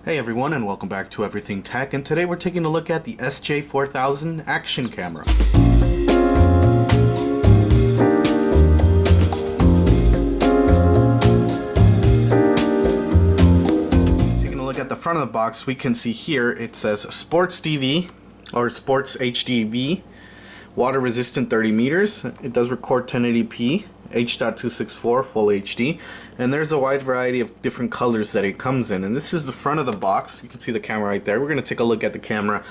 Hey everyone, and welcome back to Everything Tech, and today we're taking a look at the SJ4000 action camera. Taking a look at the front of the box, we can see here it says Sports DV or Sports HDV, water resistant 30 meters. It does record 1080p. H.264 full HD, and there's a wide variety of different colors that it comes in, and this is the front of the box. You can see the camera right there. We're going to take a look at the camera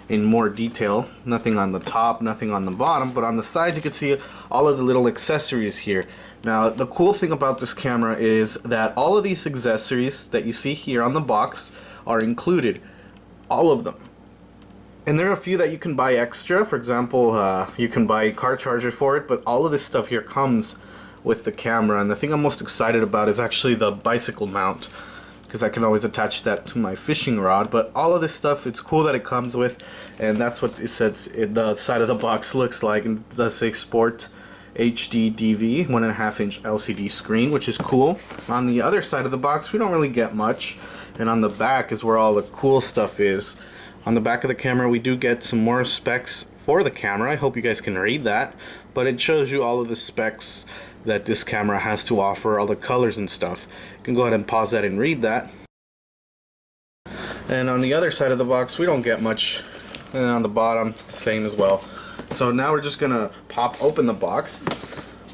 in more detail. Nothing on the top, nothing on the bottom, but on the sides you can see all of the little accessories here. Now the cool thing about this camera is that all of these accessories that you see here on the box are included, all of them. And there are a few that you can buy extra. For example, you can buy a car charger for it, but all of this stuff here comes with the camera. And the thing I'm most excited about is actually the bicycle mount, because I can always attach that to my fishing rod. But all of this stuff, it's cool that it comes with, and that's what it says the side of the box looks like. And it does say Sport HD DV, 1.5 inch LCD screen, which is cool. On the other side of the box, we don't really get much, and on the back is where all the cool stuff is. On the back of the camera we do get some more specs for the camera. I hope you guys can read that, but it shows you all of the specs that this camera has to offer, all the colors and stuff. You can go ahead and pause that and read that. And on the other side of the box we don't get much, and on the bottom same as well. So now we're just gonna pop open the box.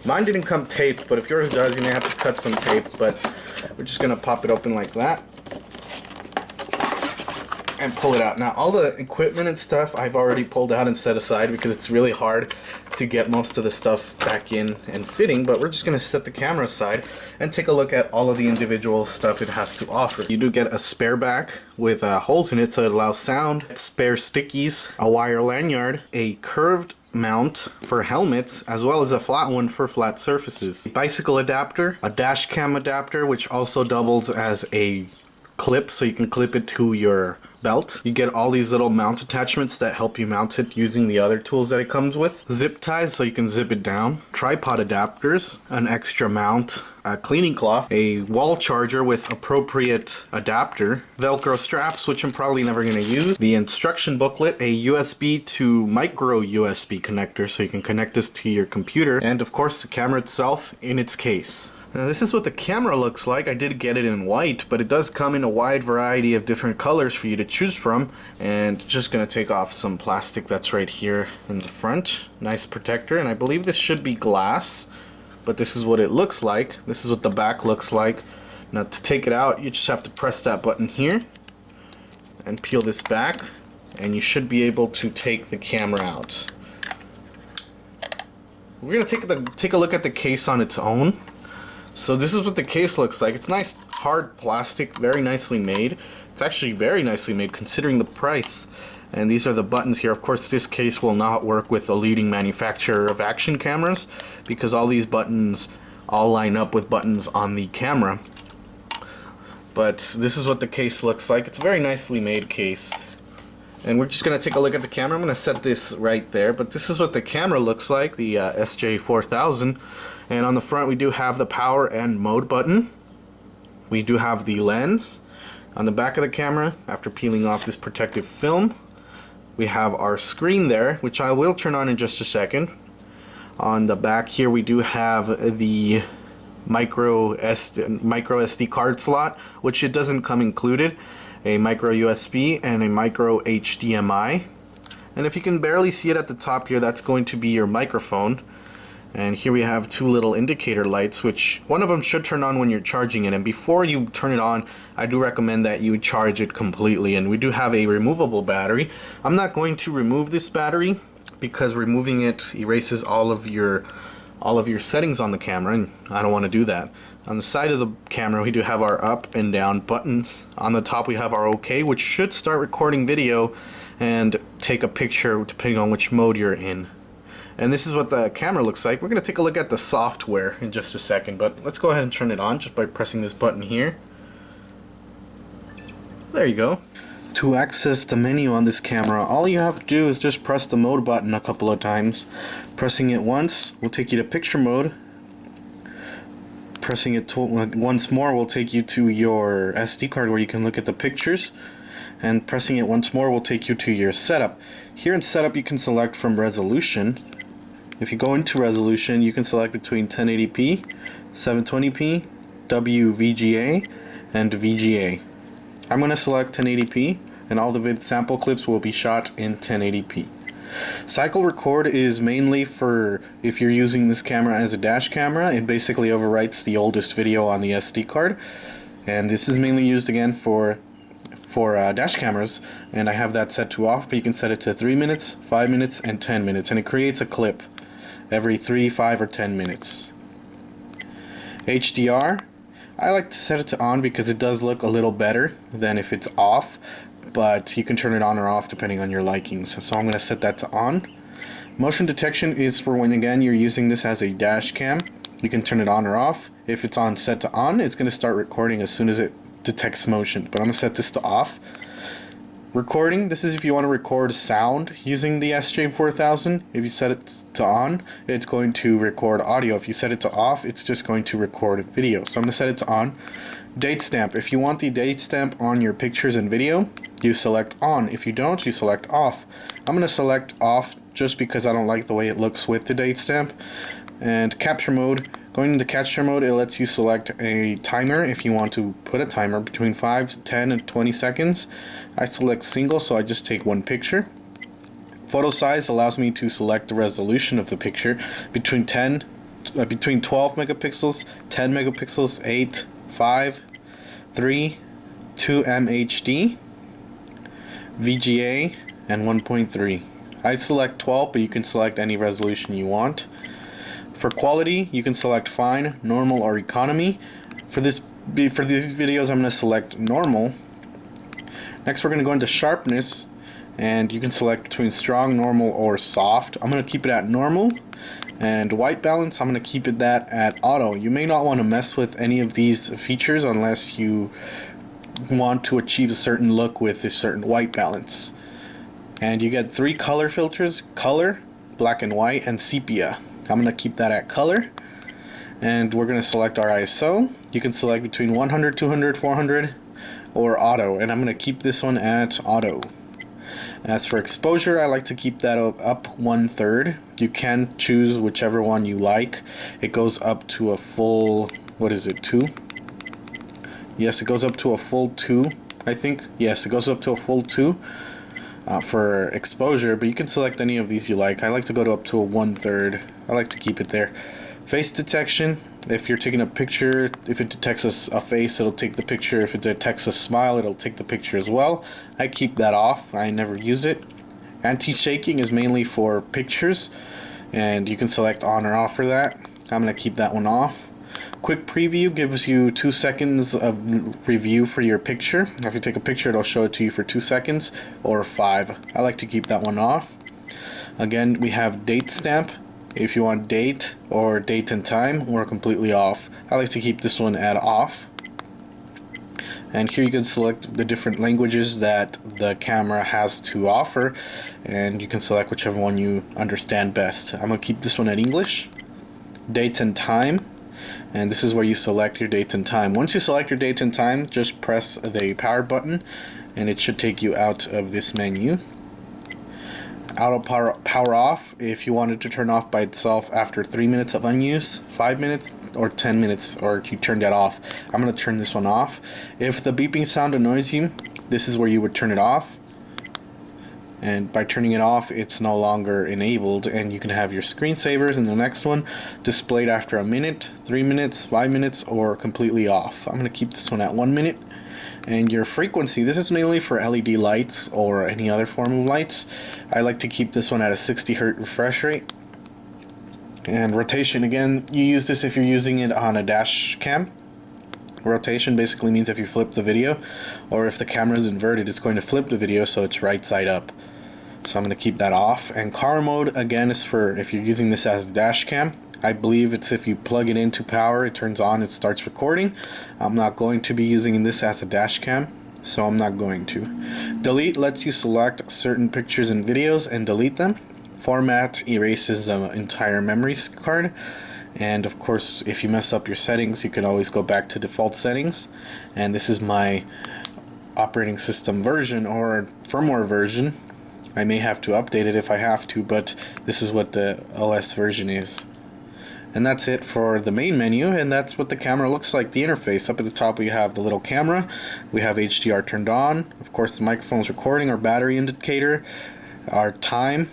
Mine didn't come taped, but if yours does you may have to cut some tape, but we're just gonna pop it open like that and pull it out. Now all the equipment and stuff I've already pulled out and set aside because it's really hard to get most of the stuff back in and fitting, but we're just going to set the camera aside and take a look at all of the individual stuff it has to offer. You do get a spare back with holes in it so it allows sound, spare stickies, a wire lanyard, a curved mount for helmets, as well as a flat one for flat surfaces, a bicycle adapter, a dash cam adapter which also doubles as a clip so you can clip it to your belt. You get all these little mount attachments that help you mount it using the other tools that it comes with. Zip ties so you can zip it down. Tripod adapters, an extra mount, a cleaning cloth, a wall charger with appropriate adapter, Velcro straps which I'm probably never going to use, the instruction booklet, a USB to micro USB connector so you can connect this to your computer, and of course the camera itself in its case. Now this is what the camera looks like. I did get it in white, but it does come in a wide variety of different colors for you to choose from. And just gonna take off some plastic that's right here in the front. Nice protector, and I believe this should be glass, but this is what it looks like. This is what the back looks like. Now to take it out, you just have to press that button here and peel this back, and you should be able to take the camera out. We're gonna take a look at the case on its own. So this is what the case looks like. It's nice hard plastic, very nicely made. It's actually very nicely made considering the price. And these are the buttons here. Of course this case will not work with the leading manufacturer of action cameras because all these buttons all line up with buttons on the camera. But this is what the case looks like. It's a very nicely made case. And we're just going to take a look at the camera. I'm going to set this right there, but this is what the camera looks like, the SJ4000. And on the front we do have the power and mode button. We do have the lens. On the back of the camera, after peeling off this protective film, we have our screen there, which I will turn on in just a second. On the back here we do have the micro SD card slot, which it doesn't come included, a micro USB and a micro HDMI. And if you can barely see it at the top here, that's going to be your microphone. And here we have two little indicator lights, which one of them should turn on when you're charging it. And before you turn it on, I do recommend that you charge it completely. And we do have a removable battery. I'm not going to remove this battery because removing it erases all of your settings on the camera, and I don't want to do that. On the side of the camera we do have our up and down buttons. On the top we have our OK, which should start recording video and take a picture depending on which mode you're in. And this is what the camera looks like. We're going to take a look at the software in just a second, but let's go ahead and turn it on just by pressing this button here. There you go. To access the menu on this camera, all you have to do is just press the mode button a couple of times. Pressing it once will take you to picture mode. pressing it once more will take you to your SD card where you can look at the pictures, and pressing it once more will take you to your setup. Here in setup you can select from resolution. If you go into resolution, you can select between 1080p, 720p, WVGA, and VGA. I'm going to select 1080p, and all the vid sample clips will be shot in 1080p. Cycle record is mainly for if you're using this camera as a dash camera. It basically overwrites the oldest video on the SD card, and this is mainly used again for dash cameras, and I have that set to off, but you can set it to 3 minutes, 5 minutes, and 10 minutes, and it creates a clip every 3, 5, or 10 minutes. HDR, I like to set it to on because it does look a little better than if it's off, but you can turn it on or off depending on your likings. So I'm going to set that to on. Motion detection is for when, again, you're using this as a dash cam. You can turn it on or off. If it's on set to on, it's going to start recording as soon as it detects motion, but I'm going to set this to off. Recording, this is if you want to record sound using the SJ4000. If you set it to on, it's going to record audio. If you set it to off, it's just going to record video. So I'm going to set it to on. Date stamp, if you want the date stamp on your pictures and video, you select on. If you don't, you select off. I'm going to select off just because I don't like the way it looks with the date stamp. And capture mode, going into capture mode, it lets you select a timer if you want to put a timer between 5, 10, and 20 seconds. I select single, so I just take one picture. Photo size allows me to select the resolution of the picture between 12 megapixels, 10 megapixels, 8, 5, 3, 2 MHD, VGA, and 1.3. I select 12, but you can select any resolution you want. For quality, you can select fine, normal, or economy. For these videos, I'm going to select normal. Next, we're going to go into sharpness, and you can select between strong, normal, or soft. I'm going to keep it at normal. And white balance, I'm going to keep it at auto. You may not want to mess with any of these features unless you want to achieve a certain look with a certain white balance. And you get 3 color filters: color, black and white, and sepia. I'm going to keep that at color, and we're going to select our ISO. You can select between 100, 200, 400, or auto, and I'm going to keep this one at auto. As for exposure, I like to keep that up 1/3. You can choose whichever one you like. It goes up to a full, what is it, 2? Yes, it goes up to a full 2, I think. Yes, it goes up to a full 2. For exposure, but you can select any of these you like. I like to go up to a 1/3. I like to keep it there. Face detection, if you're taking a picture, if it detects a face, it'll take the picture. If it detects a smile, it'll take the picture as well. I keep that off. I never use it. Anti-shaking is mainly for pictures, and you can select on or off for that. I'm going to keep that one off. Quick preview gives you 2 seconds of review for your picture. If you take a picture, it'll show it to you for 2 seconds or 5. I like to keep that one off. Again, we have date stamp. If you want date or date and time, we're completely off. I like to keep this one at off. And here you can select the different languages that the camera has to offer, and you can select whichever one you understand best. I'm going to keep this one at English. Date and time. And this is where you select your date and time. Once you select your date and time, just press the power button and it should take you out of this menu. Auto power off, if you wanted to turn off by itself after 3 minutes of unuse, 5 minutes, or 10 minutes, or you turn that off. I'm going to turn this one off. If the beeping sound annoys you, this is where you would turn it off. And by turning it off, it's no longer enabled, and you can have your screensavers in the next one displayed after a minute, 3 minutes, 5 minutes, or completely off. I'm going to keep this one at 1 minute. And your frequency, this is mainly for LED lights or any other form of lights. I like to keep this one at a 60 Hz refresh rate. And rotation, again, you use this if you're using it on a dash cam. Rotation basically means if you flip the video, or if the camera is inverted, it's going to flip the video so it's right side up. So I'm going to keep that off. And car mode, again, is for if you're using this as a dash cam. I believe it's if you plug it into power, it turns on, it starts recording. I'm not going to be using this as a dash cam, so I'm not going to. Delete lets you select certain pictures and videos and delete them. Format erases the entire memory card. And of course, if you mess up your settings, you can always go back to default settings. And this is my operating system version or firmware version. I may have to update it if I have to, but this is what the OS version is. And that's it for the main menu, and that's what the camera looks like, the interface. Up at the top we have the little camera, we have HDR turned on, of course the microphone's recording, our battery indicator, our time,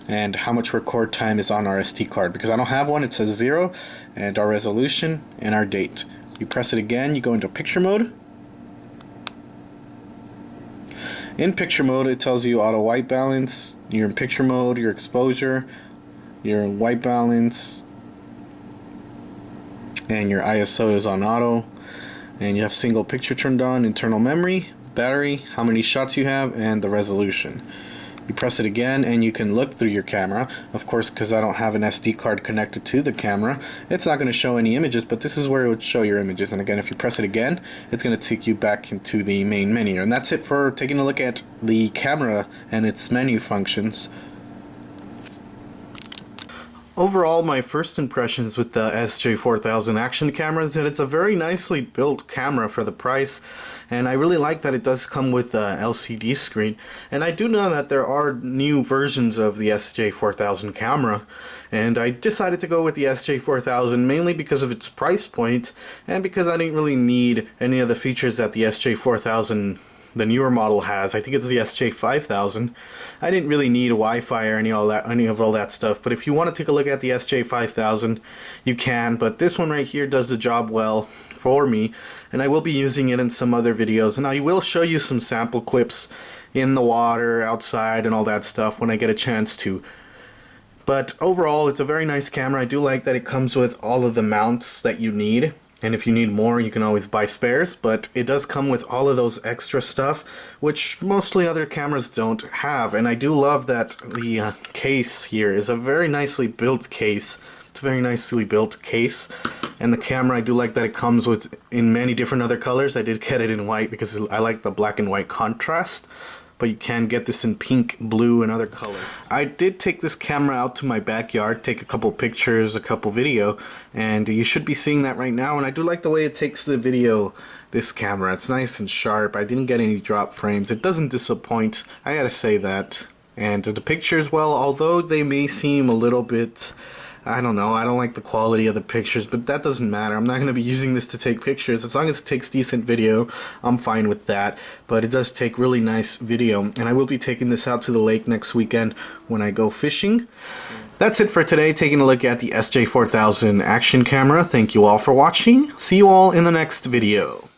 and how much record time is on our SD card. Because I don't have one, it says 0, and our resolution, and our date. You press it again, you go into picture mode. In picture mode it tells you auto white balance, you're in picture mode, your exposure, your white balance, and your ISO is on auto, and you have single picture turned on, internal memory, battery, how many shots you have, and the resolution. You press it again and you can look through your camera. Of course, because I don't have an SD card connected to the camera, it's not going to show any images, but this is where it would show your images. And again, if you press it again, it's going to take you back into the main menu. And that's it for taking a look at the camera and its menu functions. Overall, my first impressions with the SJ4000 action camera is that it's a very nicely built camera for the price, and I really like that it does come with a LCD screen. And I do know that there are new versions of the SJ4000 camera, and I decided to go with the SJ4000 mainly because of its price point and because I didn't really need any of the features that the SJ4000 the newer model has. I think it's the SJ5000. I didn't really need Wi-Fi or any of all that stuff, but if you want to take a look at the SJ5000, you can. But this one right here does the job well for me, and I will be using it in some other videos, and I will show you some sample clips in the water, outside, and all that stuff when I get a chance to. But overall, it's a very nice camera. I do like that it comes with all of the mounts that you need. And if you need more, you can always buy spares, but it does come with all of those extra stuff, which mostly other cameras don't have. And I do love that the case here is a very nicely built case. It's a very nicely built case. And the camera, I do like that it comes with in many different other colors. I did get it in white because I like the black and white contrast. But you can get this in pink, blue, and other colors. I did take this camera out to my backyard, take a couple pictures, a couple video, and you should be seeing that right now. And I do like the way it takes the video, this camera. It's nice and sharp. I didn't get any drop frames. It doesn't disappoint, I gotta say that. And the pictures, well, although they may seem a little bit, I don't know, I don't like the quality of the pictures, but that doesn't matter. I'm not going to be using this to take pictures. As long as it takes decent video, I'm fine with that. But it does take really nice video, and I will be taking this out to the lake next weekend when I go fishing. That's it for today, taking a look at the SJ4000 action camera. Thank you all for watching. See you all in the next video.